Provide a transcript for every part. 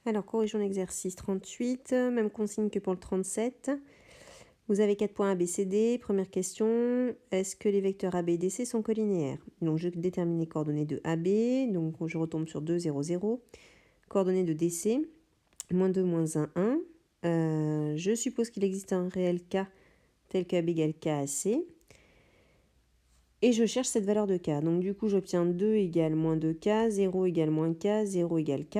Alors, corrigeons l'exercice 38, même consigne que pour le 37. Vous avez 4 points A, B, C, D. Première question, est-ce que les vecteurs A, B et D, C sont collinéaires? Donc, je détermine les coordonnées de AB, donc je retombe sur 2, 0, 0. Coordonnées de DC, moins 2, moins 1, 1. Je suppose qu'il existe un réel K tel que AB égale K à C. Et je cherche cette valeur de K. Donc, du coup, j'obtiens 2 égale moins 2K, 0 égale moins K, 0 égale K.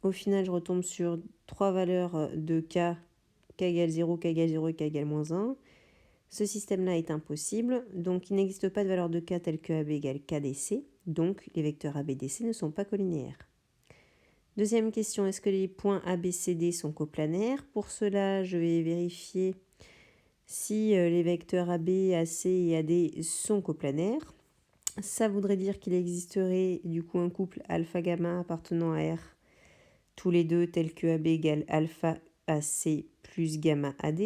Au final, je retombe sur 3 valeurs de K, K égale 0, K égale 0 et K égale moins 1. Ce système-là est impossible, donc il n'existe pas de valeur de K telle que AB égale KDC, donc les vecteurs ABDC ne sont pas collinéaires. Deuxième question, est-ce que les points ABCD sont coplanaires? Pour cela, je vais vérifier si les vecteurs AB, AC et AD sont coplanaires. Ça voudrait dire qu'il existerait du coup un couple alpha-gamma appartenant à R, tous les deux tels que AB égale alpha AC plus gamma AD.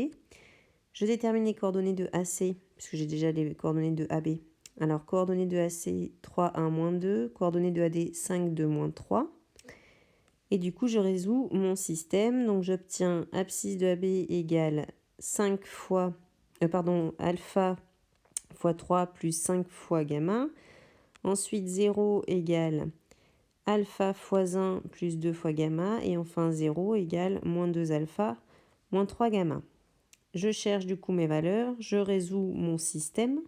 Je détermine les coordonnées de AC, puisque j'ai déjà les coordonnées de AB. Alors, coordonnées de AC, 3, 1, moins 2. Coordonnées de AD, 5, 2, moins 3. Et du coup, je résous mon système. Donc, j'obtiens abscisse de AB égale 5 fois, alpha fois 3 plus 5 fois gamma. Ensuite, 0 égale alpha fois 1 plus 2 fois gamma. Et enfin, 0 égale moins 2 alpha moins 3 gamma. Je cherche du coup mes valeurs, je résous mon système.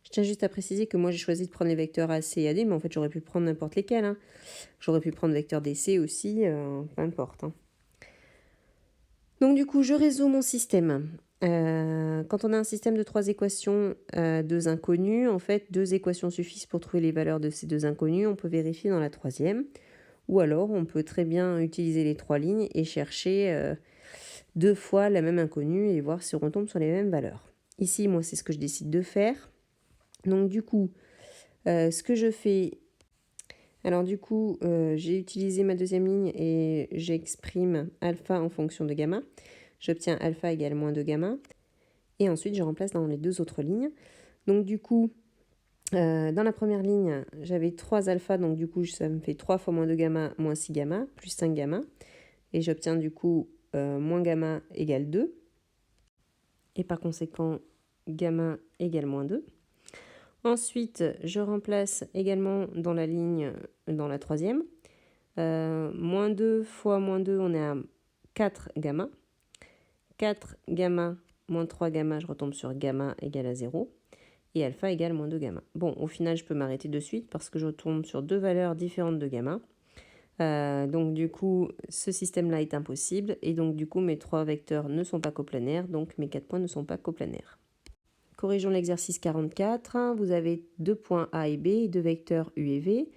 Je tiens juste à préciser que moi j'ai choisi de prendre les vecteurs AC et AD, mais en fait j'aurais pu prendre n'importe lesquels. Hein. J'aurais pu prendre vecteur DC aussi, peu importe. Hein. Donc du coup je résous mon système. Quand on a un système de 3 équations, 2 inconnues, en fait 2 équations suffisent pour trouver les valeurs de ces 2 inconnues. On peut vérifier dans la troisième. Ou alors on peut très bien utiliser les 3 lignes et chercher 2 fois la même inconnue et voir si on retombe sur les mêmes valeurs. Ici, moi, c'est ce que je décide de faire. Donc, du coup, ce que je fais... Alors, du coup, j'ai utilisé ma deuxième ligne et j'exprime alpha en fonction de gamma. J'obtiens alpha égale moins 2 gamma. Et ensuite, je remplace dans les 2 autres lignes. Donc, du coup, dans la première ligne, j'avais 3 alpha. Donc, du coup, ça me fait 3 fois moins 2 gamma, moins 6 gamma, plus 5 gamma. Et j'obtiens, du coup, moins gamma égale 2. Et par conséquent, gamma égale moins 2. Ensuite, je remplace également dans la ligne, dans la troisième. Moins 2 fois moins 2, on est à 4 gamma. 4 gamma moins 3 gamma, je retombe sur gamma égale à 0. Et alpha égale moins 2 gamma. Bon, au final, je peux m'arrêter de suite parce que je tombe sur 2 valeurs différentes de gamma. Donc du coup, ce système-là est impossible. Et donc du coup, mes 3 vecteurs ne sont pas coplanaires. Donc mes 4 points ne sont pas coplanaires. Corrigeons l'exercice 44. Vous avez 2 points A et B et 2 vecteurs U et V.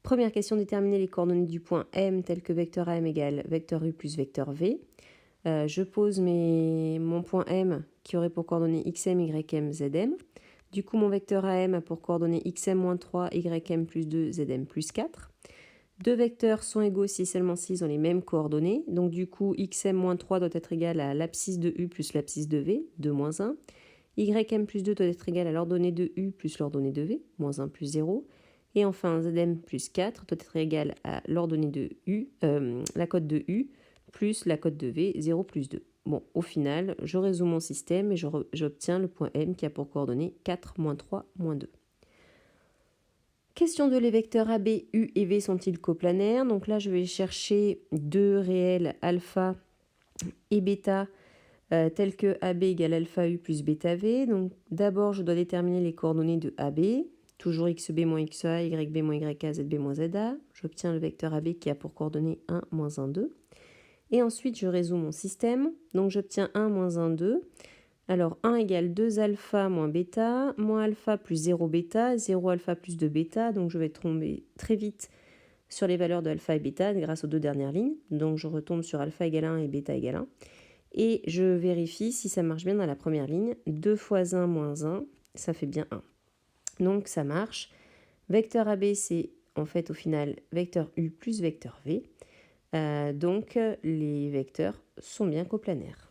Première question, déterminer les coordonnées du point M tel que vecteur AM égale vecteur U plus vecteur V. Je pose mon point M qui aurait pour coordonnées XM, YM, ZM. Du coup, mon vecteur AM a pour coordonnées XM-3, YM plus 2, ZM plus 4. Deux vecteurs sont égaux si seulement s'ils ont les mêmes coordonnées. Donc du coup, XM-3 doit être égal à l'abscisse de U plus l'abscisse de V, 2 moins 1. YM plus 2 doit être égal à l'ordonnée de U plus l'ordonnée de V, moins 1 plus 0. Et enfin, ZM plus 4 doit être égal à l'ordonnée de U, la cote de U plus la cote de V, 0 plus 2. Bon, au final, je résous mon système et j'obtiens le point M qui a pour coordonnées 4, moins 3, moins 2. Question 2, les vecteurs AB, U et V sont-ils coplanaires? Donc là, je vais chercher deux réels alpha et bêta tels que AB égale alpha U plus bêta V. Donc d'abord, je dois déterminer les coordonnées de AB. Toujours XB moins XA, YB moins YA, ZB moins ZA. J'obtiens le vecteur AB qui a pour coordonnées 1, moins 1, 2. Et ensuite, je résous mon système. Donc j'obtiens 1, moins 1, 2. Alors 1 égale 2 alpha moins bêta, moins alpha plus 0 bêta, 0 alpha plus 2 bêta. Donc je vais tomber très vite sur les valeurs de alpha et bêta grâce aux deux dernières lignes. Donc je retombe sur alpha égale 1 et bêta égale 1. Et je vérifie si ça marche bien dans la première ligne. 2 fois 1 moins 1, ça fait bien 1. Donc ça marche. Vecteur AB, c'est en fait au final vecteur U plus vecteur V. Donc les vecteurs sont bien coplanaires.